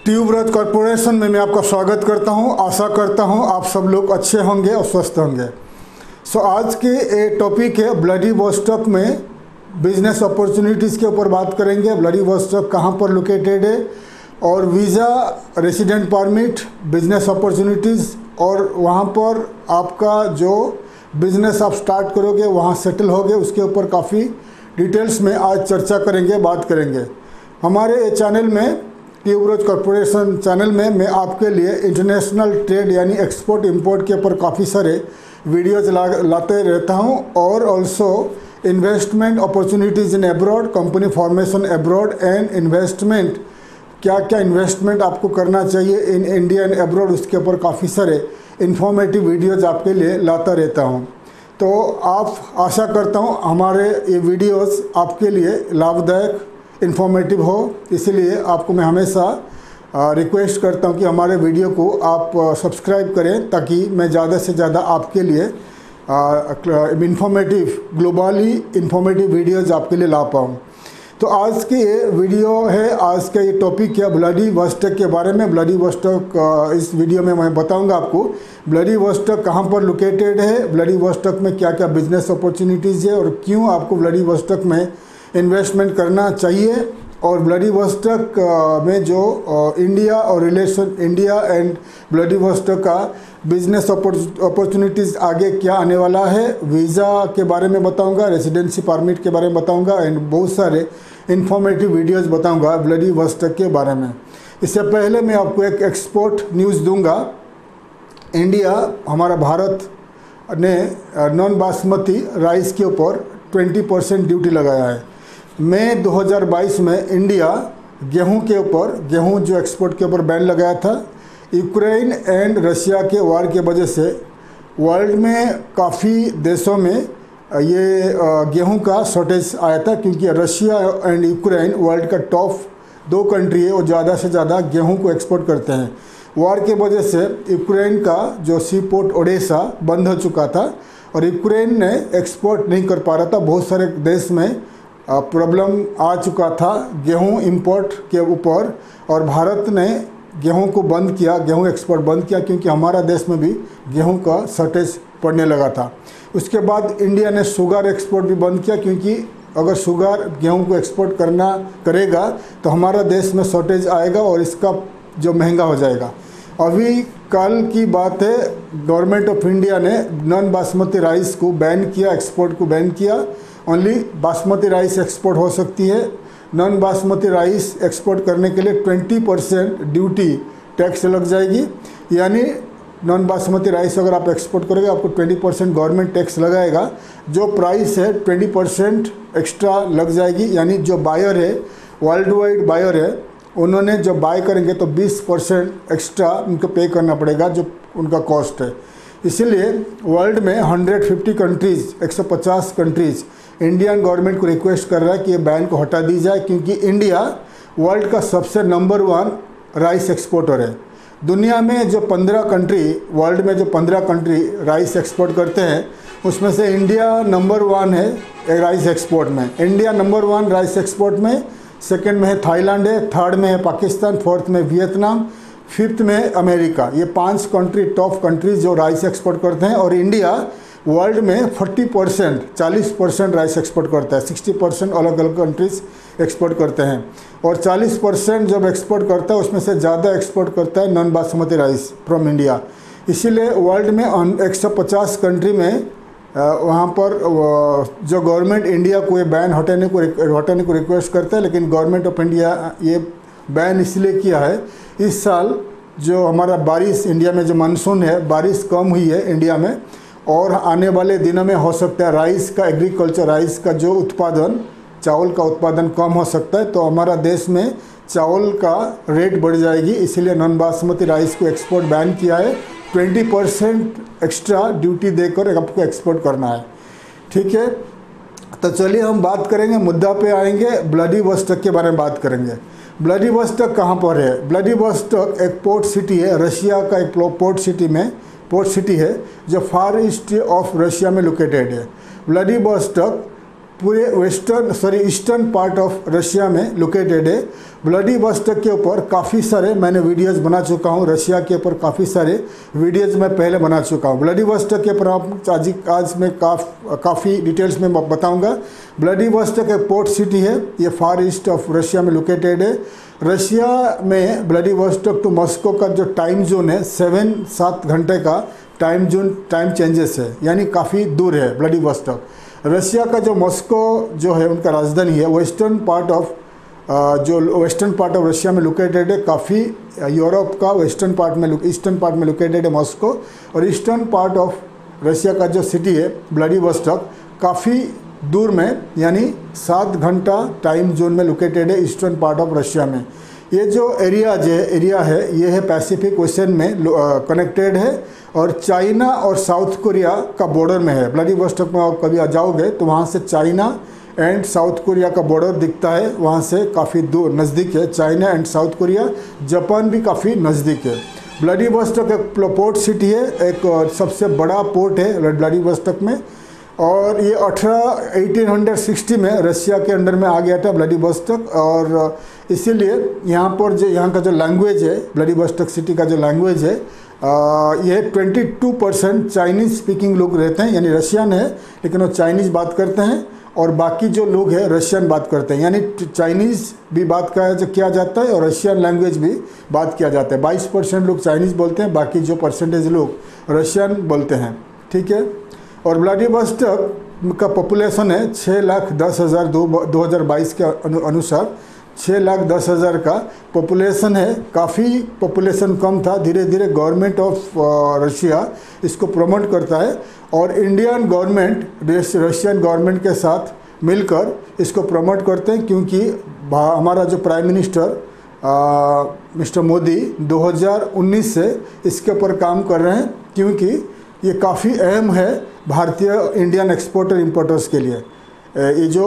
ट्यूबरज corporation में मैं आपका स्वागत करता हूं। आशा करता हूं आप सब लोग अच्छे होंगे और स्वस्थ होंगे। आज के टॉपिक है व्लादिवोस्टॉक में बिजनेस अपॉर्चुनिटीज़ के ऊपर बात करेंगे। व्लादिवोस्टॉक कहां पर लोकेटेड है और visa, resident permit, business opportunities और वहां पर आपका जो बिजनेस आप स्टार्ट करोगे, वहां सेटल होगे, उसके ऊपर काफ़ी डिटेल्स में आज चर्चा करेंगे, बात करेंगे। हमारे चैनल में, ट्यूबरज कॉरपोरेशन चैनल में, मैं आपके लिए इंटरनेशनल ट्रेड यानी एक्सपोर्ट इंपोर्ट के ऊपर काफ़ी सारे वीडियोज लाते रहता हूं और also investment opportunities in abroad, company formation abroad and investment, क्या क्या इन्वेस्टमेंट आपको करना चाहिए इन इंडिया एंड एब्रॉड, उसके ऊपर काफ़ी सारे इन्फॉर्मेटिव वीडियोज़ आपके लिए लाता रहता हूं। तो आप, आशा करता हूं हमारे ये वीडियोज़ आपके लिए लाभदायक, इन्फॉर्मेटिव हो। इसलिए आपको मैं हमेशा रिक्वेस्ट करता हूं कि हमारे वीडियो को आप सब्सक्राइब करें ताकि मैं ज़्यादा से ज़्यादा आपके लिए इन्फॉर्मेटिव, ग्लोबली इन्फॉर्मेटिव वीडियोज़ आपके लिए ला पाऊँ। तो आज की ये वीडियो है, आज का ये टॉपिक है व्लादिवोस्टॉक के बारे में। व्लादिवोस्टॉक, इस वीडियो में मैं बताऊंगा आपको व्लादिवोस्टॉक कहाँ पर लोकेटेड है, व्लादिवोस्टॉक में क्या क्या बिजनेस अपॉर्चुनिटीज़ है और क्यों आपको व्लादिवोस्टॉक में इन्वेस्टमेंट करना चाहिए, और व्लादिवोस्टॉक में जो इंडिया और रिलेशन, इंडिया एंड व्लादिवोस्टॉक का बिजनेस अपॉर्चुनिटीज़ आगे क्या आने वाला है, वीज़ा के बारे में बताऊंगा, रेसिडेंसी परमिट के बारे में बताऊंगा एंड बहुत सारे इन्फॉर्मेटिव वीडियोस बताऊंगा व्लादिवोस्टॉक के बारे में। इससे पहले मैं आपको एक एक्सपोर्ट न्यूज़ दूंगा। इंडिया, हमारा भारत ने नॉन बासमती राइस के ऊपर 20% ड्यूटी लगाया है। मई 2022 में इंडिया गेहूं के ऊपर, गेहूं जो एक्सपोर्ट के ऊपर बैन लगाया था। यूक्रेन एंड रशिया के वार के वजह से वर्ल्ड में काफ़ी देशों में ये गेहूं का शॉर्टेज आया था, क्योंकि रशिया एंड यूक्रेन वर्ल्ड का टॉप 2 कंट्री है और ज़्यादा से ज़्यादा गेहूं को एक्सपोर्ट करते हैं। वार के वजह से यूक्रेन का जो सी पोर्ट ओडेसा बंद हो चुका था और यूक्रेन ने एक्सपोर्ट नहीं कर पा रहा था। बहुत सारे देश में प्रॉब्लम आ चुका था गेहूं इंपोर्ट के ऊपर और भारत ने गेहूं को बंद किया, गेहूं एक्सपोर्ट बंद किया, क्योंकि हमारा देश में भी गेहूं का शॉर्टेज पड़ने लगा था। उसके बाद इंडिया ने शुगर एक्सपोर्ट भी बंद किया, क्योंकि अगर शुगर गेहूं को एक्सपोर्ट करेगा तो हमारा देश में शॉर्टेज आएगा और इसका जो महंगा हो जाएगा। अभी कल की बात है, गवर्नमेंट ऑफ इंडिया ने नॉन बासमती राइस को बैन किया, एक्सपोर्ट को बैन किया। ओनली बासमती राइस एक्सपोर्ट हो सकती है। नॉन बासमती राइस एक्सपोर्ट करने के लिए 20% ड्यूटी टैक्स लग जाएगी, यानी नॉन बासमती राइस अगर आप एक्सपोर्ट करोगे आपको 20% गवर्नमेंट टैक्स लगाएगा। जो प्राइस है 20% एक्स्ट्रा लग जाएगी, यानी जो बायर है, वर्ल्ड वाइड बायर है, उन्होंने जब बाय करेंगे तो 20% एक्स्ट्रा उनको पे करना पड़ेगा, जो उनका कॉस्ट है। इसीलिए वर्ल्ड में 150 कंट्रीज़, 150 कंट्रीज़ इंडियन गवर्नमेंट को रिक्वेस्ट कर रहा है कि ये बैन को हटा दी जाए, क्योंकि इंडिया वर्ल्ड का सबसे नंबर 1 राइस एक्सपोर्टर है। दुनिया में जो 15 कंट्री, वर्ल्ड में जो 15 कंट्री राइस एक्सपोर्ट करते हैं, उसमें से इंडिया नंबर 1 है राइस एक्सपोर्ट में। इंडिया नंबर 1 राइस एक्सपोर्ट में, सेकंड में है थाईलैंड है, थर्ड में है पाकिस्तान, फोर्थ में वियतनाम, फिफ्थ में है अमेरिका। ये 5 कंट्री, टॉप कंट्रीज जो राइस एक्सपोर्ट करते हैं। और इंडिया वर्ल्ड में 40% राइस एक्सपोर्ट करता है, 60% अलग अलग कंट्रीज एक्सपोर्ट करते हैं और 40% जब एक्सपोर्ट करता है उसमें से ज़्यादा एक्सपोर्ट करता है non basmati rice from India. इसीलिए वर्ल्ड में 150 कंट्री में वहाँ पर जो गवर्नमेंट इंडिया को ये बैन हटाने को रिक्वेस्ट करता है, लेकिन गवर्नमेंट ऑफ इंडिया ये बैन इसलिए किया है, इस साल जो हमारा बारिश, इंडिया में जो मानसून है, बारिश कम हुई है इंडिया में और आने वाले दिनों में हो सकता है राइस का, एग्रीकल्चर राइस का जो उत्पादन, चावल का उत्पादन कम हो सकता है, तो हमारा देश में चावल का रेट बढ़ जाएगी। इसीलिए नॉन बासमती राइस को एक्सपोर्ट बैन किया है। 20% एक्स्ट्रा ड्यूटी देकर आपको एक्सपोर्ट करना है, ठीक है। तो चलिए हम बात करेंगे, मुद्दा पे आएंगे, व्लादिवोस्टॉक के बारे में बात करेंगे। व्लादिवोस्टॉक कहाँ पर है? व्लादिवोस्टॉक एक पोर्ट सिटी है, रशिया का एक पोर्ट सिटी है जो फार ईस्ट ऑफ रशिया में लोकेटेड है। व्लादिवोस्टॉक पूरे ईस्टर्न पार्ट ऑफ रशिया में लोकेटेड है। व्लादिवोस्टोक के ऊपर काफ़ी सारे मैंने वीडियोस बना चुका हूँ। रशिया के ऊपर काफ़ी सारे वीडियोस मैं पहले बना चुका हूँ। व्लादिवोस्टोक के ऊपर आज मैं काफ़ी डिटेल्स में बताऊँगा। व्लादिवोस्टोक एक पोर्ट सिटी है, ये फार ईस्ट ऑफ रशिया में लोकेटेड है। रशिया में व्लादिवोस्टोक टू मॉस्को का जो टाइम जोन है 7 घंटे का टाइम चेंजेस है, यानी काफ़ी दूर है व्लादिवोस्टोक। रशिया का जो मॉस्को जो है उनका राजधानी है, वेस्टर्न पार्ट ऑफ रशिया में लोकेटेड है। काफ़ी यूरोप का ईस्टर्न पार्ट में लोकेटेड है मॉस्को। और ईस्टर्न पार्ट ऑफ रशिया का जो सिटी है व्लादिवोस्टोक काफ़ी दूर में, यानी 7 घंटा टाइम जोन में लोकेटेड है ईस्टर्न पार्ट ऑफ रशिया में। ये जो एरिया है ये है पैसिफिक ओशन में कनेक्टेड है और चाइना और साउथ कोरिया का बॉर्डर में है। व्लादिवोस्टोक में आप कभी आ जाओगे तो वहाँ से चाइना एंड साउथ कोरिया का बॉर्डर दिखता है, वहाँ से काफ़ी दूर नज़दीक है China and south Korea. Japan भी काफ़ी नज़दीक है। व्लादिवोस्टोक एक पोर्ट सिटी है, एक सबसे बड़ा पोर्ट है व्लादिवोस्टोक में। और ये 1860 में रशिया के अंडर में आ गया था व्लादिवोस्टोक। और इसीलिए यहाँ का जो लैंग्वेज है, व्लादिवोस्टोक सिटी का जो लैंग्वेज है, ये 22% चाइनीज़ स्पीकिंग लोग रहते हैं, यानी रशियन है लेकिन वो चाइनीज़ बात करते हैं। और बाकी जो लोग हैं रशियन बात करते हैं, यानी चाइनीज़ भी बात किया जाता है और रशियन लैंग्वेज भी बात किया जाता है। 22% लोग चाइनीज़ बोलते हैं, बाकी जो परसेंटेज लोग रशियन बोलते हैं, ठीक है। और व्लादिवोस्टोक का पॉपुलेशन है 6,10,000 2022 के अनुसार 6,10,000 का पॉपुलेशन है। काफ़ी पॉपुलेशन कम था। धीरे धीरे गवर्नमेंट ऑफ रशिया इसको प्रमोट करता है और इंडियन गवर्नमेंट रशियन गवर्नमेंट के साथ मिलकर इसको प्रमोट करते हैं, क्योंकि हमारा जो प्राइम मिनिस्टर मिस्टर मोदी 2019 से इसके ऊपर काम कर रहे हैं, क्योंकि ये काफ़ी अहम है भारतीय इंडियन एक्सपोर्टर इंपोर्टर्स के लिए, ये जो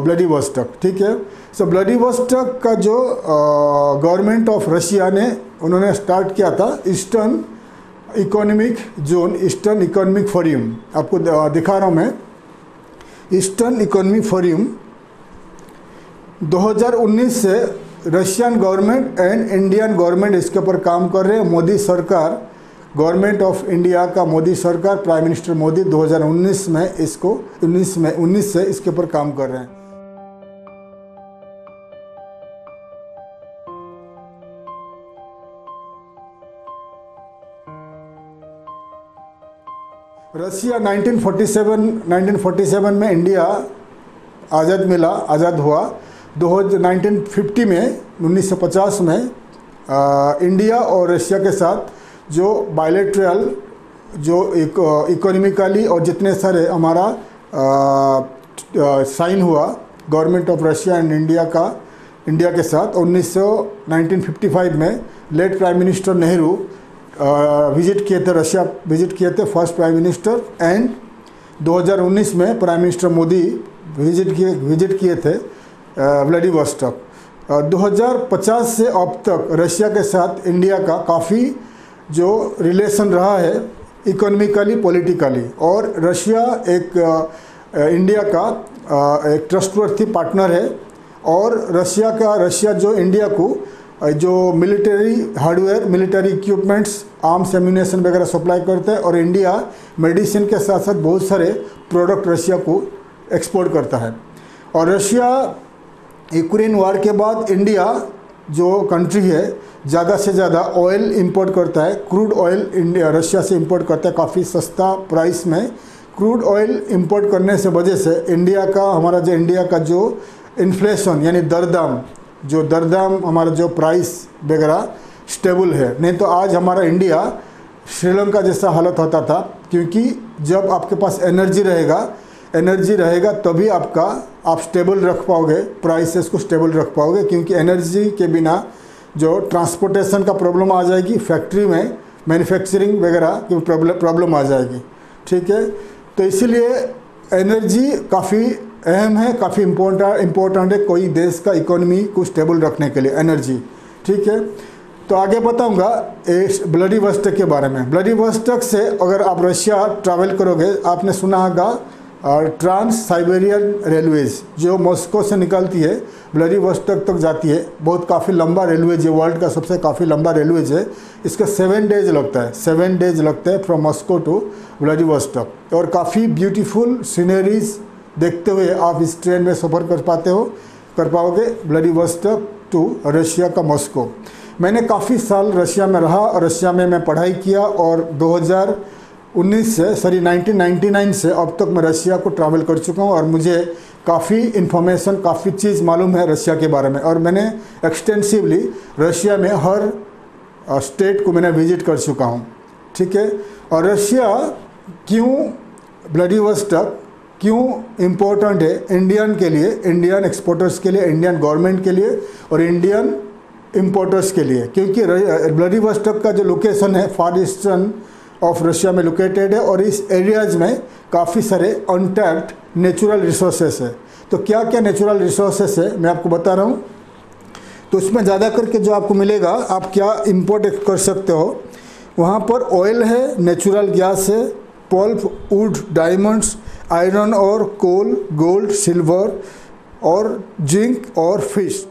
व्लादिवोस्टोक, ठीक है। सो व्लादिवोस्टोक का जो गवर्नमेंट ऑफ रशिया ने उन्होंने स्टार्ट किया था eastern economic zone, eastern economic forum. आपको दिखा रहा हूँ मैं, ईस्टर्न इकोनॉमिक फोरम 2019 से Russian government and Indian government इसके ऊपर काम कर रहे हैं। मोदी सरकार, गवर्नमेंट ऑफ इंडिया का मोदी सरकार, प्राइम मिनिस्टर मोदी 2019 में इसको 19 से इसके ऊपर काम कर रहे हैं। रशिया 1947 में इंडिया आज़ाद हुआ। 1950 में 1950 में इंडिया और रशिया के साथ जो बायलैटरल जो इकोनॉमिकली और जितने सारे हमारा साइन हुआ government of Russia and India के साथ 1955 में late prime minister Nehru visit किए थे, रशिया विजिट किए थे फर्स्ट प्राइम मिनिस्टर। एंड 2019 में प्राइम मिनिस्टर मोदी विजिट किए थे व्लादिवोस्टोक। 2050 से अब तक रशिया के साथ इंडिया का काफ़ी जो रिलेशन रहा है इकोनॉमिकली, पॉलिटिकली, और रशिया इंडिया का एक ट्रस्टवर्थी पार्टनर है। और रशिया जो इंडिया को जो military hardware, military equipments, arms ammunition वगैरह सप्लाई करते हैं। और इंडिया मेडिसिन के साथ साथ बहुत सारे प्रोडक्ट रशिया को एक्सपोर्ट करता है। और रशिया यूक्रेन वार के बाद इंडिया जो कंट्री है ज़्यादा से ज़्यादा ऑयल इंपोर्ट करता है। क्रूड ऑयल इंडिया रशिया से इंपोर्ट करता है काफ़ी सस्ता प्राइस में। क्रूड ऑयल इंपोर्ट करने से वजह से इंडिया का जो इन्फ्लेशन यानी दरदाम हमारा जो प्राइस वगैरह स्टेबल है। नहीं तो आज हमारा इंडिया श्रीलंका जैसा हालत होता था, क्योंकि जब आपके पास एनर्जी रहेगा तभी आप स्टेबल रख पाओगे, प्राइसेस को स्टेबल रख पाओगे। क्योंकि एनर्जी के बिना जो ट्रांसपोर्टेशन का प्रॉब्लम आ जाएगी, फैक्ट्री में मैन्युफैक्चरिंग वगैरह की प्रॉब्लम आ जाएगी, ठीक है। तो इसीलिए एनर्जी काफ़ी अहम है, काफ़ी इम्पोर्टेंट है कोई देश का इकोनॉमी को स्टेबल रखने के लिए, एनर्जी, ठीक है। तो आगे बताऊंगा व्लादिवोस्टोक के बारे में। व्लादिवोस्टोक से अगर आप रशिया ट्रैवल करोगे, आपने सुना होगा ट्रांस साइबेरियन रेलवेज जो मॉस्को से निकलती है व्लादिवोस्टोक तक जाती है। बहुत काफ़ी लंबा रेलवेज है, वर्ल्ड का सबसे काफ़ी लंबा रेलवेज है। इसका 7 डेज लगता है, 7 डेज लगता है फ्रॉम मॉस्को टू व्लादिवोस्टोक। और काफ़ी ब्यूटीफुल सीनरीज देखते हुए आप इस ट्रेन में सफ़र कर पाओगे व्लादिवोस्टोक टू रशिया का मॉस्को। मैंने काफ़ी साल रशिया में रहा और रशिया में मैं पढ़ाई किया और 1999 से अब तक मैं रशिया को ट्रैवल कर चुका हूँ और मुझे काफ़ी इन्फॉर्मेशन, काफ़ी चीज़ मालूम है रशिया के बारे में। और मैंने एक्सटेंसिवली रशिया में हर स्टेट को मैंने विजिट कर चुका हूँ, ठीक है। और रशिया क्यों, व्लादिवोस्टोक क्यों इम्पोर्टेंट है इंडियन के लिए, इंडियन एक्सपोर्टर्स के लिए, इंडियन गवर्नमेंट के लिए और इंडियन इम्पोर्टर्स के लिए? क्योंकि व्लादिवोस्टोक का जो लोकेशन है फार ईस्टर्न ऑफ रशिया में लोकेटेड है और इस एरियाज में काफ़ी सारे अनटैप्ड नेचुरल रिसोर्सेस है। तो क्या क्या नेचुरल रिसोर्सेस है मैं आपको बता रहा हूँ। तो उसमें ज़्यादा करके जो आपको मिलेगा, आप क्या इंपोर्ट कर सकते हो, वहाँ पर ऑयल है, नेचुरल गैस है, पल्प, वुड, डायमंड्स, आयरन और कोल, गोल्ड, सिल्वर और जिंक और फिश।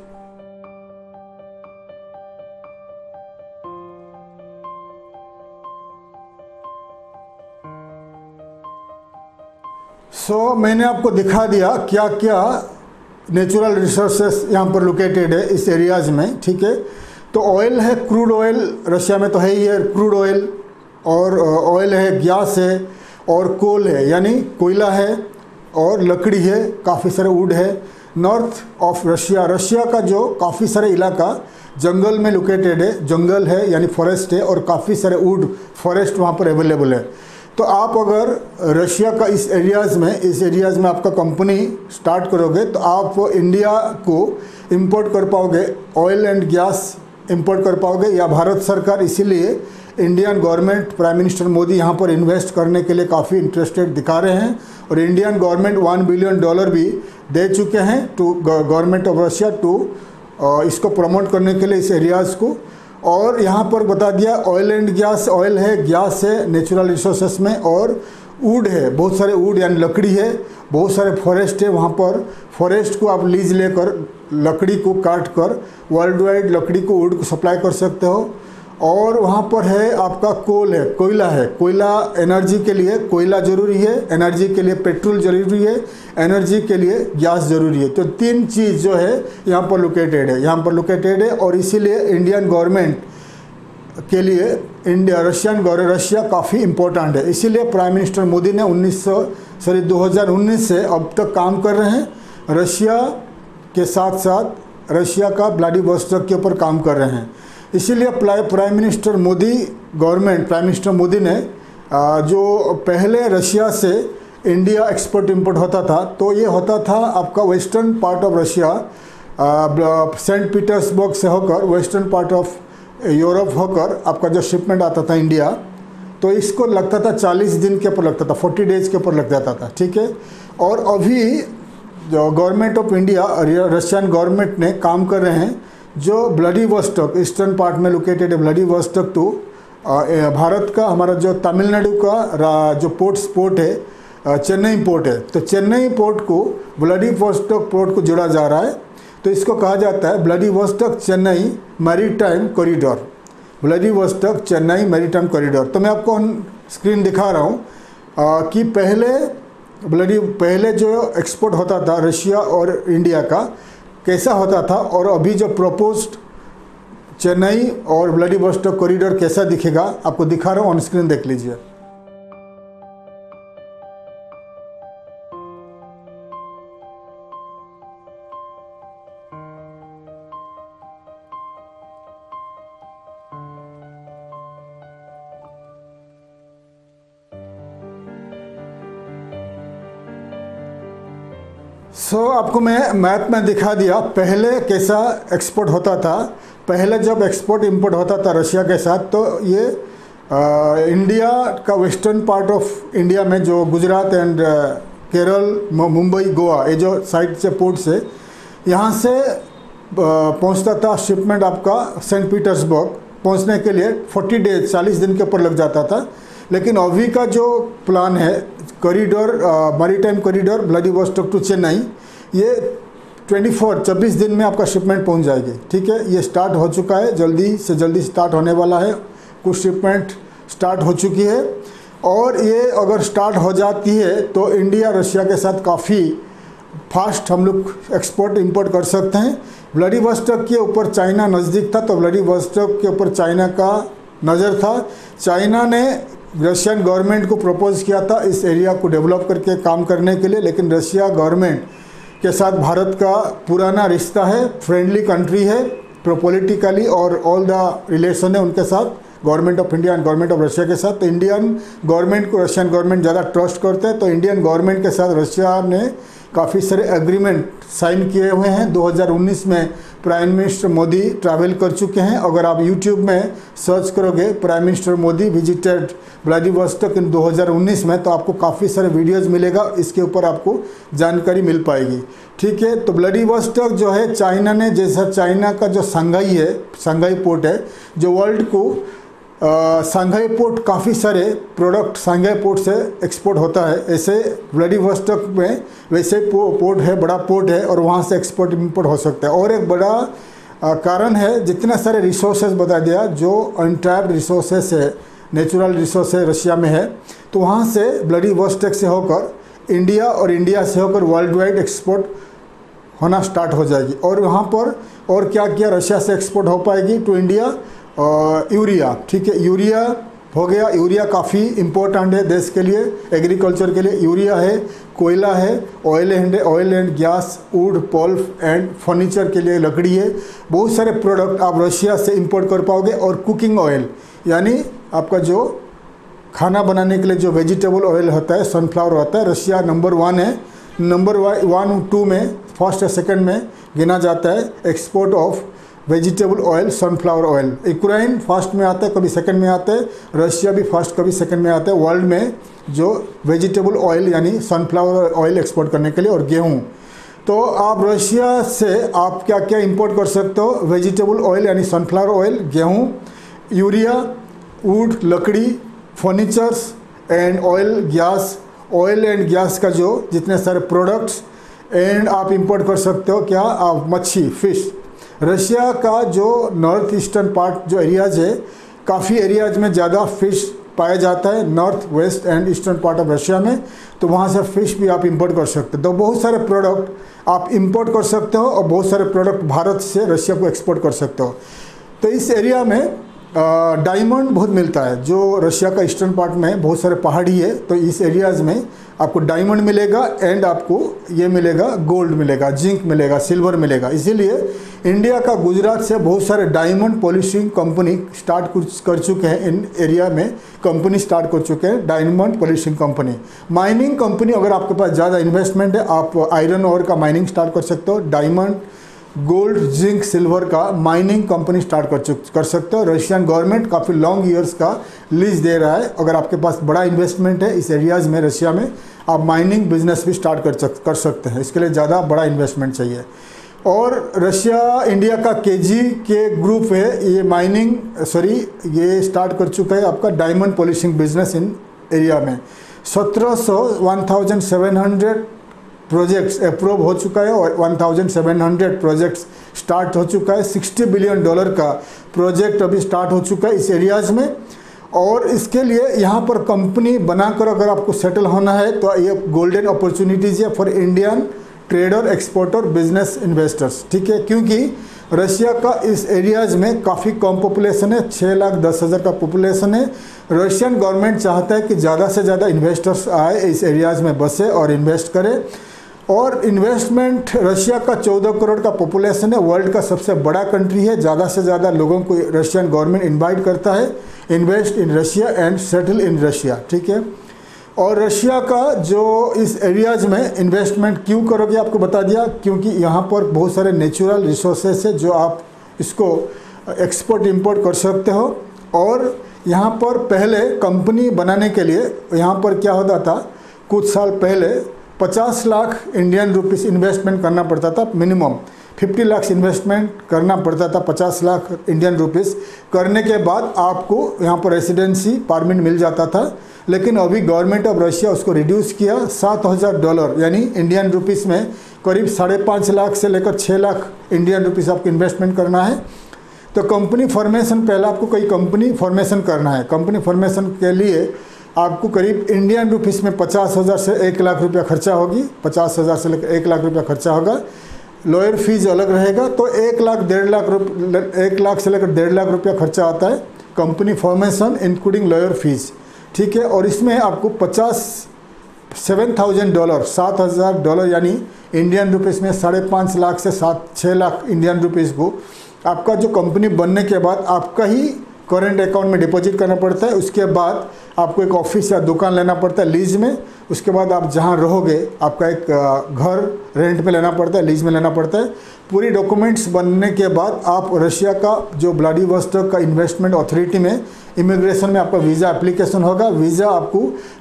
मैंने आपको दिखा दिया क्या क्या नेचुरल रिसोर्सेस यहाँ पर लोकेटेड है इस एरियाज में, ठीक है। तो ऑयल है, क्रूड ऑयल रशिया में तो है ही है, क्रूड ऑयल, और ऑयल है, गैस है और कोल है यानी कोयला है और लकड़ी है, काफ़ी सारे वुड है। नॉर्थ ऑफ रशिया, रशिया का जो काफ़ी सारे इलाका जंगल में लोकेटेड है, जंगल है यानी फॉरेस्ट है और काफ़ी सारे वुड फॉरेस्ट वहाँ पर अवेलेबल है। तो आप अगर रशिया का इस एरियाज़ में आपका कंपनी स्टार्ट करोगे तो आप इंडिया को इंपोर्ट कर पाओगे, ऑयल एंड गैस इंपोर्ट कर पाओगे। या भारत सरकार इसीलिए Indian government, prime minister Modi यहाँ पर इन्वेस्ट करने के लिए काफ़ी इंटरेस्टेड दिखा रहे हैं और इंडियन गवर्नमेंट $1 बिलियन भी दे चुके हैं to government of Russia to इसको प्रमोट करने के लिए इस एरियाज़ को। और यहाँ पर बता दिया ऑयल एंड गैस, ऑयल है, गैस है नेचुरल रिसोर्सेस में और वुड है, बहुत सारे वुड यानी लकड़ी है, बहुत सारे फॉरेस्ट है। वहाँ पर फॉरेस्ट को आप लीज लेकर लकड़ी को काट कर वर्ल्ड वाइड लकड़ी को, वुड को सप्लाई कर सकते हो। और वहाँ पर है आपका कोल है, कोयला है, कोयला एनर्जी के लिए कोयला ज़रूरी है, एनर्जी के लिए पेट्रोल ज़रूरी है, एनर्जी के लिए गैस ज़रूरी है। तो 3 चीज़ जो है यहाँ पर लोकेटेड है और इसीलिए इंडियन गवर्नमेंट के लिए रशिया काफ़ी इम्पोर्टेंट है। इसीलिए प्राइम मिनिस्टर मोदी ने 2019 से अब तक काम कर रहे हैं, रशिया के साथ साथ रशिया का व्लादिवोस्टोक के ऊपर काम कर रहे हैं। इसीलिए प्राइम मिनिस्टर मोदी ने जो पहले रशिया से इंडिया एक्सपोर्ट इंपोर्ट होता था तो ये होता था आपका western part of Russia, Saint Petersburg से होकर वेस्टर्न पार्ट ऑफ यूरोप होकर आपका जो शिपमेंट आता था इंडिया, तो इसको लगता था 40 दिन के ऊपर लगता था, 40 डेज के ऊपर लग जाता था, ठीक है। और अभी जो government of India, Russian government ने काम कर रहे हैं जो व्लादिवोस्टोक ईस्टर्न पार्ट में लोकेटेड है, व्लादिवोस्टोक टू भारत का हमारा जो तमिलनाडु का जो पोर्ट है चेन्नई पोर्ट है, तो चेन्नई पोर्ट को व्लादिवोस्टोक पोर्ट को जोड़ा जा रहा है। तो इसको कहा जाता है Vladivostok Chennai maritime corridor, Vladivostok Chennai maritime corridor. तो मैं आपको स्क्रीन दिखा रहा हूँ कि पहले जो एक्सपोर्ट होता था रशिया और इंडिया का कैसा होता था और अभी जो प्रपोज्ड चेन्नई और व्लादिवोस्टोक कॉरिडोर कैसा दिखेगा आपको दिखा रहा हूँ, ऑन स्क्रीन देख लीजिए। आपको मैं मैप में दिखा दिया पहले कैसा एक्सपोर्ट होता था। पहले जब एक्सपोर्ट इंपोर्ट होता था रशिया के साथ तो ये इंडिया का वेस्टर्न पार्ट ऑफ इंडिया में जो गुजरात एंड केरल, मुंबई, गोवा ये जो साइड से पोर्ट से यहाँ से पहुँचता था शिपमेंट आपका सेंट पीटर्सबर्ग पहुँचने के लिए 40 डेज 40 दिन के ऊपर लग जाता था। लेकिन अभी का जो प्लान है corridor, maritime corridor Vladivostok to Chennai, ये 24 दिन में आपका शिपमेंट पहुंच जाएगी। ठीक है, ये स्टार्ट हो चुका है, जल्दी से जल्दी स्टार्ट होने वाला है। कुछ शिपमेंट स्टार्ट हो चुकी है और ये अगर स्टार्ट हो जाती है तो इंडिया रशिया के साथ काफ़ी फास्ट हम लोग एक्सपोर्ट इंपोर्ट कर सकते हैं। व्लादिवोस्टोक के ऊपर चाइना नज़दीक था, तो व्लादिवोस्टोक के ऊपर चाइना का नज़र था। चाइना ने रशियन गवर्नमेंट को प्रपोज किया था इस एरिया को डेवलप करके काम करने के लिए, लेकिन रशिया गवर्नमेंट के साथ भारत का पुराना रिश्ता है, फ्रेंडली कंट्री है पॉलिटिकली, और ऑल द रिलेशन है उनके साथ, government of India and government of Russia के साथ। तो इंडियन गवर्नमेंट को रशियन गवर्नमेंट ज़्यादा ट्रस्ट करते हैं, तो इंडियन गवर्नमेंट के साथ रशिया ने काफ़ी सारे एग्रीमेंट साइन किए हुए हैं। 2019 में प्राइम मिनिस्टर मोदी ट्रैवल कर चुके हैं। अगर आप यूट्यूब में सर्च करोगे prime minister Modi visited Vladivostok in 2019 में, तो आपको काफ़ी सारे वीडियोज़ मिलेगा, इसके ऊपर आपको जानकारी मिल पाएगी। ठीक है, तो व्लादिवोस्टोक जो है चाइना ने, जैसा चाइना का जो शंघाई है, शंघाई पोर्ट है जो वर्ल्ड को शंघाई पोर्ट, काफ़ी सारे प्रोडक्ट शंघाई पोर्ट से एक्सपोर्ट होता है, ऐसे व्लादिवोस्टोक में वैसे पोर्ट है, बड़ा पोर्ट है और वहाँ से एक्सपोर्ट इंपोर्ट हो सकता है। और एक बड़ा कारण है, जितने सारे रिसोर्सेज बता दिया, जो अनटैप्ड रिसोर्सेस है, नेचुरल रिसोर्सेज रशिया में है, तो वहाँ से व्लादिवोस्टोक से होकर इंडिया और इंडिया से होकर वर्ल्ड वाइड एक्सपोर्ट होना स्टार्ट हो जाएगी। और वहाँ पर और क्या क्या रशिया से एक्सपोर्ट हो पाएगी टू इंडिया, यूरिया। ठीक है, यूरिया हो गया, यूरिया काफ़ी इम्पोर्टेंट है देश के लिए, एग्रीकल्चर के लिए। यूरिया है, कोयला है, oil and gas, would, pulp and furniture के लिए लकड़ी है। बहुत सारे प्रोडक्ट आप रशिया से इंपोर्ट कर पाओगे। और कुकिंग ऑयल, यानी आपका जो खाना बनाने के लिए जो वेजिटेबल ऑयल होता है, सनफ्लावर होता है, रशिया नंबर 1 है, नंबर 1 2 में, फर्स्ट या सेकंड में गिना जाता है export of vegetable oil, sunflower oil. Ukraine first में आता है, कभी सेकंड में आता है, रशिया भी फर्स्ट कभी सेकंड में आता है वर्ल्ड में जो वेजिटेबल ऑयल यानी सनफ्लावर ऑयल एक्सपोर्ट करने के लिए। और गेहूँ, तो आप रशिया से आप क्या क्या इंपोर्ट कर सकते हो, वेजिटेबल ऑयल यानी सनफ्लावर ऑयल, गेहूँ, यूरिया, वुड, लकड़ी, furnitures and oil and gas का जो जितने सारे प्रोडक्ट्स एंड आप इंपोर्ट कर सकते हो। क्या आप मच्छी, फिश। रशिया का जो नॉर्थ ईस्टर्न पार्ट जो एरियाज है, काफ़ी एरियाज में ज़्यादा फिश पाया जाता है, north west and eastern part of Russia में, तो वहाँ से फिश भी आप इंपोर्ट कर सकते हो। तो बहुत सारे प्रोडक्ट आप इंपोर्ट कर सकते हो और बहुत सारे प्रोडक्ट भारत से रशिया को एक्सपोर्ट कर सकते हो। तो इस एरिया में डायमंड बहुत मिलता है, जो रशिया का ईस्टर्न पार्ट में बहुत सारे पहाड़ी है, तो इस एरियाज़ में आपको डायमंड मिलेगा एंड आपको ये मिलेगा, गोल्ड मिलेगा, जिंक मिलेगा, सिल्वर मिलेगा। इसीलिए इंडिया का गुजरात से बहुत सारे डायमंड पॉलिशिंग कंपनी स्टार्ट कर चुके हैं, इन एरिया में कंपनी स्टार्ट कर चुके हैं, diamond polishing company. Mining company, अगर आपके पास ज़्यादा इन्वेस्टमेंट है, आप आयरन ओर का माइनिंग स्टार्ट कर सकते हो, डायमंड, गोल्ड, जिंक, सिल्वर का माइनिंग कंपनी स्टार्ट कर सकते हो। रशियन गवर्नमेंट काफ़ी लॉन्ग ईयर्स का लीज दे रहा है। अगर आपके पास बड़ा इन्वेस्टमेंट है इस एरियाज़ में रशिया में, आप माइनिंग बिजनेस भी स्टार्ट कर सकते हैं। इसके लिए ज़्यादा बड़ा इन्वेस्टमेंट चाहिए। और रशिया इंडिया का केजी के ग्रुप है, ये ये स्टार्ट कर चुका है आपका diamond polishing business in area में। 1700 प्रोजेक्ट्स अप्रूव हो चुका है और 1700 प्रोजेक्ट्स स्टार्ट हो चुका है। $60 बिलियन का प्रोजेक्ट अभी स्टार्ट हो चुका है इस एरियाज़ में। और इसके लिए यहाँ पर कंपनी बनाकर अगर आपको सेटल होना है तो ये गोल्डन अपॉर्चुनिटीज़ है for Indian trader, exporter, business investors. ठीक है, क्योंकि रशिया का इस एरियाज़ में काफ़ी कम पॉपुलेशन है, 6,10,000 का पॉपुलेशन है। रशियन गवर्नमेंट चाहता है कि ज़्यादा से ज़्यादा इन्वेस्टर्स आए, इस एरियाज़ में बसे और इन्वेस्ट करें। और इन्वेस्टमेंट, रशिया का 14 करोड़ का पॉपुलेशन है, वर्ल्ड का सबसे बड़ा कंट्री है। ज़्यादा से ज़्यादा लोगों को रशियन गवर्नमेंट इनवाइट करता है, invest in Russia and settle in Russia. ठीक है, और रशिया का जो इस एरियाज़ में इन्वेस्टमेंट क्यों करोगे आपको बता दिया, क्योंकि यहाँ पर बहुत सारे नेचुरल रिसोर्सेस है जो आप इसको एक्सपोर्ट इंपोर्ट कर सकते हो। और यहाँ पर पहले कंपनी बनाने के लिए यहाँ पर क्या होता था, कुछ साल पहले 50 लाख इंडियन रुपीस इन्वेस्टमेंट करना पड़ता था मिनिमम। 50 लाख इन्वेस्टमेंट करना पड़ता था, 50 लाख इंडियन रुपीस करने के बाद आपको यहाँ पर रेसिडेंसी परमिट मिल जाता था। लेकिन अभी गवर्नमेंट ऑफ रशिया उसको रिड्यूस किया, $7,000 यानी इंडियन रुपीस में करीब 5.5 लाख से लेकर 6 लाख इंडियन रुपीस आपको इन्वेस्टमेंट करना है। तो कंपनी फॉर्मेशन, पहले आपको कोई कंपनी फॉर्मेशन करना है। कंपनी फॉर्मेशन के लिए आपको करीब इंडियन रुपीस में 50,000 से 1 लाख रुपया खर्चा होगी, 50,000 से लेकर 1 लाख रुपया खर्चा होगा। लॉयर फीस अलग रहेगा, तो 1 लाख 1.5 लाख से लेकर 1.5 लाख रुपया खर्चा आता है company formation including lawyer fees, ठीक है। और इसमें आपको $7,000 यानी इंडियन रुपीस में 5.5 लाख से 6 लाख इंडियन रुपीस को आपका जो कंपनी बनने के बाद आपका ही करेंट अकाउंट में डिपॉजिट करना पड़ता है। उसके बाद आपको एक ऑफिस या दुकान लेना पड़ता है लीज में। उसके बाद आप जहां रहोगे आपका एक घर रेंट पे लेना पड़ता है, लीज में लेना पड़ता है। पूरी डॉक्यूमेंट्स बनने के बाद आप रशिया का जो व्लादिवोस्टोक का इन्वेस्टमेंट अथॉरिटी में इमिग्रेशन में आपका वीज़ा एप्लीकेशन होगा। वीज़ा आपको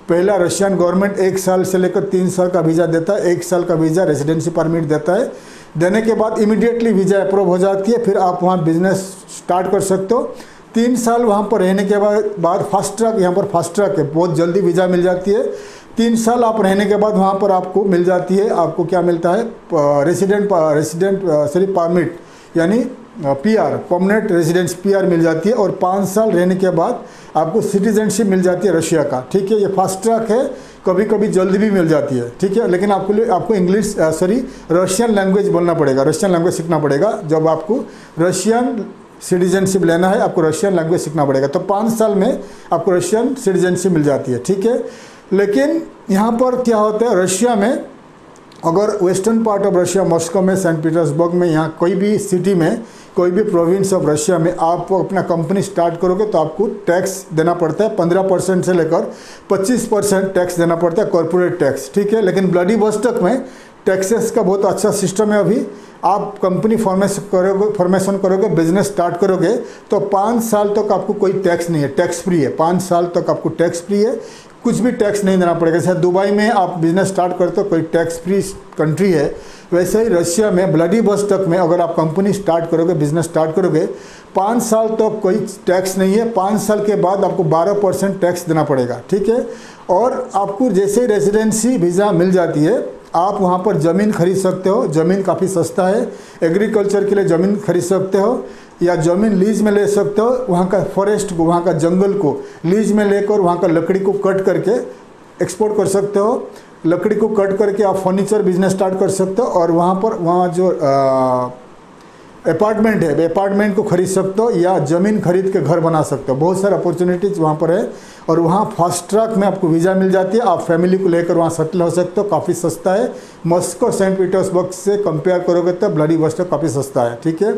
पहला रशियन गवर्नमेंट 1 साल से लेकर 3 साल का वीज़ा देता है। 1 साल का वीज़ा रेजिडेंसी परमिट देता है। देने के बाद इमीडिएटली वीज़ा अप्रूव हो जाती है, फिर आप वहाँ बिजनेस स्टार्ट कर सकते हो। 3 साल वहाँ पर रहने के बाद फास्ट ट्रैक, यहाँ पर फास्ट ट्रैक है, बहुत जल्दी वीज़ा मिल जाती है। 3 साल आप रहने के बाद वहाँ पर आपको मिल जाती है, आपको क्या मिलता है, रेसिडेंट परमिट यानी PR, परमानेंट रेजिडेंस PR मिल जाती है। और 5 साल रहने के बाद आपको सिटीजनशिप मिल जाती है रशिया का, ठीक है। ये फास्ट ट्रैक है, कभी कभी जल्दी भी मिल जाती है, ठीक है। लेकिन आपको रशियन लैंग्वेज बोलना पड़ेगा, रशियन लैंग्वेज सीखना पड़ेगा। जब आपको रशियन सिटीजनशिप लेना है आपको रशियन लैंग्वेज सीखना पड़ेगा। तो 5 साल में आपको रशियन सिटीजनशिप मिल जाती है, ठीक है। लेकिन यहाँ पर क्या होता है, रशिया में अगर western part of Russia, Moscow में, सेंट पीटर्सबर्ग में, यहाँ कोई भी सिटी में, कोई भी प्रोविंस ऑफ रशिया में आप अपना कंपनी स्टार्ट करोगे तो आपको टैक्स देना पड़ता है। 15% से लेकर 25% टैक्स देना पड़ता है, कॉर्पोरेट टैक्स, ठीक है। लेकिन व्लादिवोस्टोक में टैक्सेस का बहुत अच्छा सिस्टम है। अभी आप कंपनी फॉर्मेशन करोगे, बिजनेस स्टार्ट करोगे तो 5 साल तक आपको कोई टैक्स नहीं है, टैक्स फ्री है। 5 साल तक आपको टैक्स फ्री है, कुछ भी टैक्स नहीं देना पड़ेगा। जैसे दुबई में आप बिजनेस स्टार्ट करते हो, कोई टैक्स फ्री कंट्री है, वैसे ही रशिया में व्लादिवोस्टोक में अगर आप कंपनी स्टार्ट करोगे, बिजनेस स्टार्ट करोगे, 5 साल तक कोई टैक्स नहीं है। 5 साल के बाद आपको 12% टैक्स देना पड़ेगा, ठीक है। और आपको जैसे ही रेजिडेंसी वीज़ा मिल जाती है आप वहाँ पर ज़मीन खरीद सकते हो। ज़मीन काफ़ी सस्ता है, एग्रीकल्चर के लिए ज़मीन खरीद सकते हो या ज़मीन लीज में ले सकते हो। वहाँ का फॉरेस्ट को, वहाँ का जंगल को लीज में लेकर वहाँ का लकड़ी को कट करके एक्सपोर्ट कर सकते हो। लकड़ी को कट करके आप फर्नीचर बिजनेस स्टार्ट कर सकते हो। और वहाँ जो अपार्टमेंट है, अपार्टमेंट को खरीद सकते हो या ज़मीन खरीद के घर बना सकते हो। बहुत सारे अपॉर्चुनिटीज़ वहाँ पर है। और वहाँ फास्ट ट्रैक में आपको वीज़ा मिल जाती है, आप फैमिली को लेकर वहाँ सेटल हो सकते हो, काफ़ी सस्ता है। मॉस्को सेंट पीटर्सबर्ग से कंपेयर करोगे तो व्लादिवोस्टोक काफ़ी सस्ता है, ठीक है।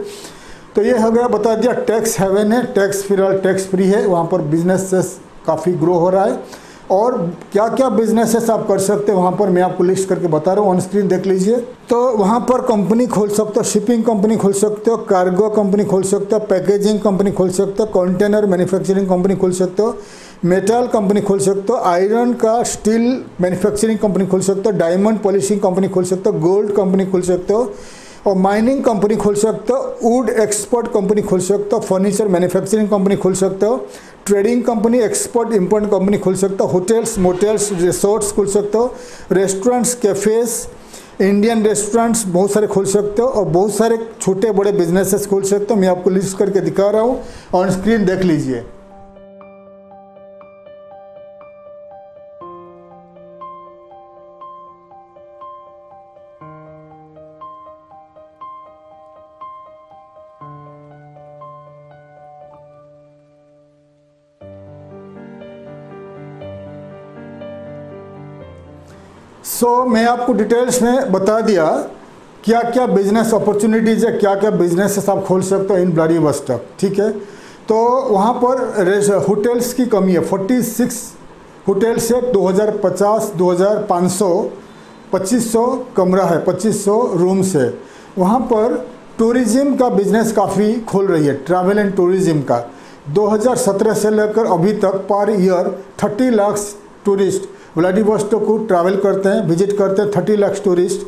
तो ये हो गया, बता दिया टैक्स हेवन है, टैक्स फ्री है, वहाँ पर बिजनेस काफ़ी ग्रो हो रहा है। और क्या क्या बिजनेसेस आप कर सकते हैं वहाँ पर मैं आपको लिस्ट करके बता रहा हूँ, ऑन स्क्रीन देख लीजिए। तो वहाँ पर कंपनी खोल सकते हो, शिपिंग कंपनी खोल सकते हो, कार्गो कंपनी खोल सकते हो, पैकेजिंग कंपनी खोल सकते हो, कंटेनर मैन्युफैक्चरिंग कंपनी खोल सकते हो, मेटल कंपनी खोल सकते हो, आयरन का स्टील मैन्युफैक्चरिंग कंपनी खोल सकते हो, डायमंड पॉलिशिंग कंपनी खोल सकते हो, गोल्ड कंपनी खोल सकते हो और माइनिंग कंपनी खोल सकते हो, वुड एक्सपोर्ट कंपनी खोल सकते हो, फर्नीचर मैन्युफैक्चरिंग कंपनी खोल सकते हो, trading company, export import company खोल सकते हो, होटल्स, मोटेल्स, रिसोर्ट्स खोल सकते हो, रेस्टोरेंट्स, कैफ़ेज़, इंडियन रेस्टोरेंट्स बहुत सारे खोल सकते हो और बहुत सारे छोटे बड़े बिजनेसेस खोल सकते हो। मैं आपको लिस्ट करके दिखा रहा हूँ, ऑन स्क्रीन देख लीजिए। मैं आपको डिटेल्स में बता दिया क्या क्या बिजनेस अपॉर्चुनिटीज़ है, क्या क्या बिजनेसेस आप खोल सकते हो इन व्लादिवोस्टोक, ठीक है। तो वहाँ पर होटल्स की कमी है, 46 होटल्स है, 2050, 2500, 2500 कमरा है, 2500 रूम्स है। वहाँ पर टूरिज़्म का बिजनेस काफ़ी खोल रही है, ट्रैवल एंड टूरिज़्म का। 2017 से लेकर अभी तक per year 30 lakh tourist Vladivostok को ट्रैवल करते हैं, विजिट करते हैं 30 लाख टूरिस्ट।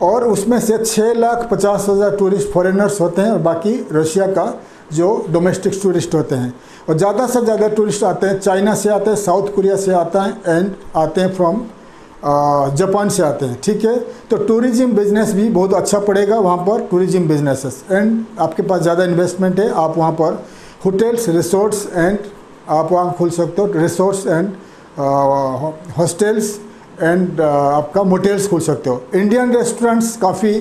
और उसमें से 6,50,000 टूरिस्ट फॉरेनर्स होते हैं और बाकी रशिया का जो डोमेस्टिक टूरिस्ट होते हैं। और ज़्यादा से ज़्यादा टूरिस्ट आते हैं, चाइना से आते हैं, साउथ कोरिया से आता है एंड आते हैं फ्रॉम जापान से आते हैं। ठीक है, तो टूरिज्म बिजनेस भी बहुत अच्छा पड़ेगा वहाँ पर, टूरिज्म बिजनेसेस। एंड आपके पास ज़्यादा इन्वेस्टमेंट है, आप वहाँ पर होटल्स, रिसोर्ट्स एंड आप वहाँ खोल सकते हो, रिसोर्ट्स एंड हॉस्टल्स एंड आपका मोटेल्स खोल सकते हो। इंडियन रेस्टोरेंट्स काफ़ी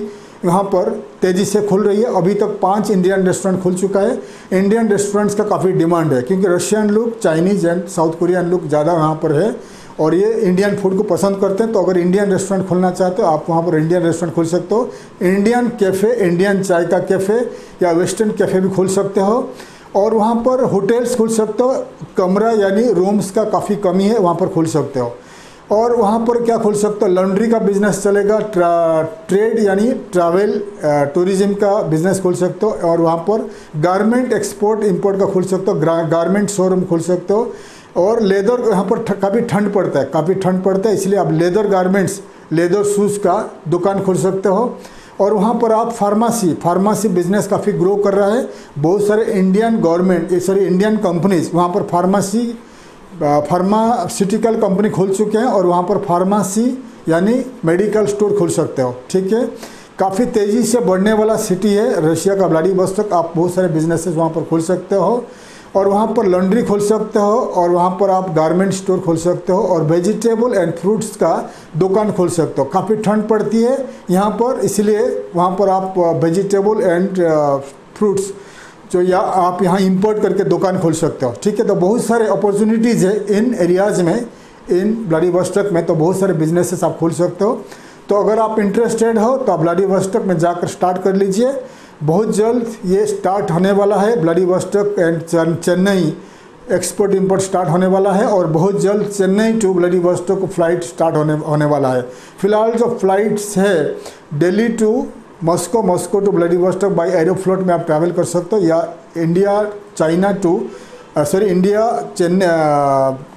यहाँ पर तेज़ी से खुल रही है। अभी तक 5 इंडियन रेस्टोरेंट खुल चुका है। इंडियन रेस्टोरेंट्स का काफ़ी डिमांड है क्योंकि रशियन लोग, चाइनीज़ एंड साउथ कोरियन लोग ज़्यादा यहाँ पर है और ये इंडियन फूड को पसंद करते हैं। तो अगर इंडियन रेस्टोरेंट खोलना चाहते हो, आप वहाँ पर इंडियन रेस्टोरेंट खोल सकते हो। इंडियन कैफ़े, इंडियन चाय का कैफ़े या वेस्टर्न कैफ़े भी खोल सकते हो। और वहाँ पर होटल्स खोल सकते हो, कमरा यानी रूम्स का काफ़ी कमी है, वहाँ पर खोल सकते हो। और वहाँ पर क्या खोल सकते हो, लॉन्ड्री का बिज़नेस चलेगा, ट्रेड यानी ट्रैवल टूरिज्म का बिज़नेस खोल सकते हो। और वहाँ पर गारमेंट एक्सपोर्ट इंपोर्ट का खोल सकते हो, गारमेंट शोरूम खोल सकते हो। और लेदर, यहाँ पर काफ़ी ठंड पड़ता है, इसलिए आप लेदर गारमेंट्स, लेदर शूज़ का दुकान खोल सकते हो। और वहाँ पर आप फार्मेसी बिजनेस काफ़ी ग्रो कर रहा है। बहुत सारे इंडियन कंपनीज वहाँ पर फार्मास्यूटिकल कंपनी खोल चुके हैं और वहाँ पर फार्मेसी यानी मेडिकल स्टोर खोल सकते हो। ठीक है, काफ़ी तेज़ी से बढ़ने वाला सिटी है रशिया का व्लादिवोस्टोक। आप बहुत सारे बिजनेसेस वहाँ पर खोल सकते हो और वहाँ पर लॉन्ड्री खोल सकते हो और वहाँ पर आप गारमेंट स्टोर खोल सकते हो और वेजिटेबल एंड फ्रूट्स का दुकान खोल सकते हो। काफ़ी ठंड पड़ती है यहाँ पर, इसलिए वहाँ पर आप वेजिटेबल एंड फ्रूट्स जो या आप यहाँ इंपोर्ट करके दुकान खोल सकते हो। ठीक है, तो बहुत सारे अपॉर्चुनिटीज़ है इन एरियाज़ में, इन व्लादिवोस्टोक में, तो बहुत सारे बिजनेसेस आप खोल सकते हो। तो अगर आप इंटरेस्टेड हो तो आप व्लादिवोस्टोक में जाकर स्टार्ट कर लीजिए। बहुत जल्द ये स्टार्ट होने वाला है, Vladivostok and Chennai export import start होने वाला है और बहुत जल्द Chennai to Vladivostok flight start होने वाला है। फिलहाल जो फ्लाइट्स है Delhi to Moscow, Moscow to Vladivostok by Aeroflot में आप ट्रैवल कर सकते हो, या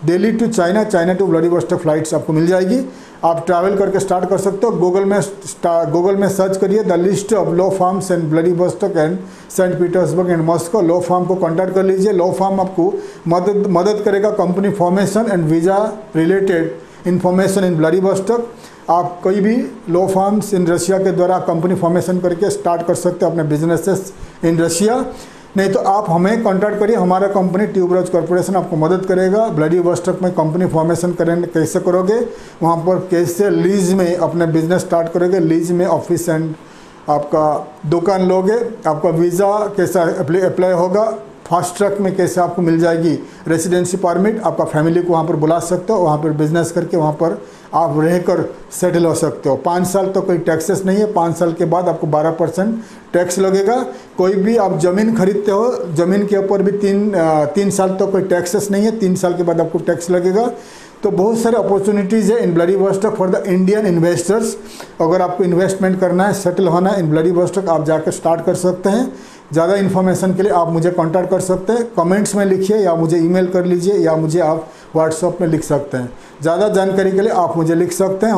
Delhi to China, China to Vladivostok flights आपको मिल जाएगी। आप ट्रैवल करके स्टार्ट कर सकते हो। गूगल में सर्च करिए the list of law firms and Vladivostok and Saint Petersburg and Moscow. Law firm को कॉन्टैक्ट कर लीजिए। लॉ फर्म आपको मदद करेगा company formation and visa related information in Vladivostok. आप कोई भी लॉ फर्म्स इन रशिया के द्वारा कंपनी फॉर्मेशन करके स्टार्ट कर सकते हो अपने बिजनेसेस इन रशिया। नहीं तो आप हमें कांटेक्ट करिए, हमारा कंपनी ट्यूबरोज कॉर्पोरेशन आपको मदद करेगा। व्लादिवोस्टोक में कंपनी फॉर्मेशन कैसे करोगे, वहाँ पर कैसे लीज में अपने बिजनेस स्टार्ट करोगे, लीज में ऑफिस एंड आपका दुकान लोगे, आपका वीज़ा कैसा अप्लाई होगा, फास्ट ट्रैक में कैसे आपको मिल जाएगी रेसिडेंसी परमिट, आपका फैमिली को वहाँ पर बुला सकते हो, वहाँ पर बिजनेस करके वहाँ पर आप रहकर सेटल हो सकते हो। 5 साल तो कोई टैक्सेस नहीं है, 5 साल के बाद आपको 12% टैक्स लगेगा। कोई भी आप ज़मीन खरीदते हो, ज़मीन के ऊपर भी 3 साल तो कोई टैक्सेस नहीं है, 3 साल के बाद आपको टैक्स लगेगा। तो बहुत सारे अपॉर्चुनिटीज़ है in Vladivostok for the Indian investors. अगर आपको इन्वेस्टमेंट करना है, सेटल होना है इन व्लादिवोस्टोक, आप जाकर स्टार्ट कर सकते हैं। ज़्यादा इन्फॉर्मेशन के लिए आप मुझे कांटेक्ट कर सकते हैं, कमेंट्स में लिखिए या मुझे ईमेल कर लीजिए या मुझे आप व्हाट्सएप में लिख सकते हैं। ज़्यादा जानकारी के लिए आप मुझे लिख सकते हैं।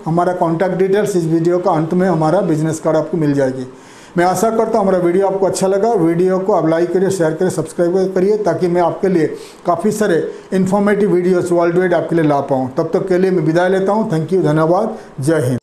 हमारा कॉन्टैक्ट डिटेल्स इस वीडियो का अंत में हमारा बिजनेस कार्ड आपको मिल जाएगी। मैं आशा करता हूँ हमारा वीडियो आपको अच्छा लगा। वीडियो को आप लाइक करिए, शेयर करिए, सब्सक्राइब करिए ताकि मैं आपके लिए काफ़ी सारे इन्फॉर्मेटिव वीडियोस वर्ल्ड वाइड आपके लिए ला पाऊँ। तब तक के लिए मैं विदाई लेता हूँ। थैंक यू, धन्यवाद, जय हिंद।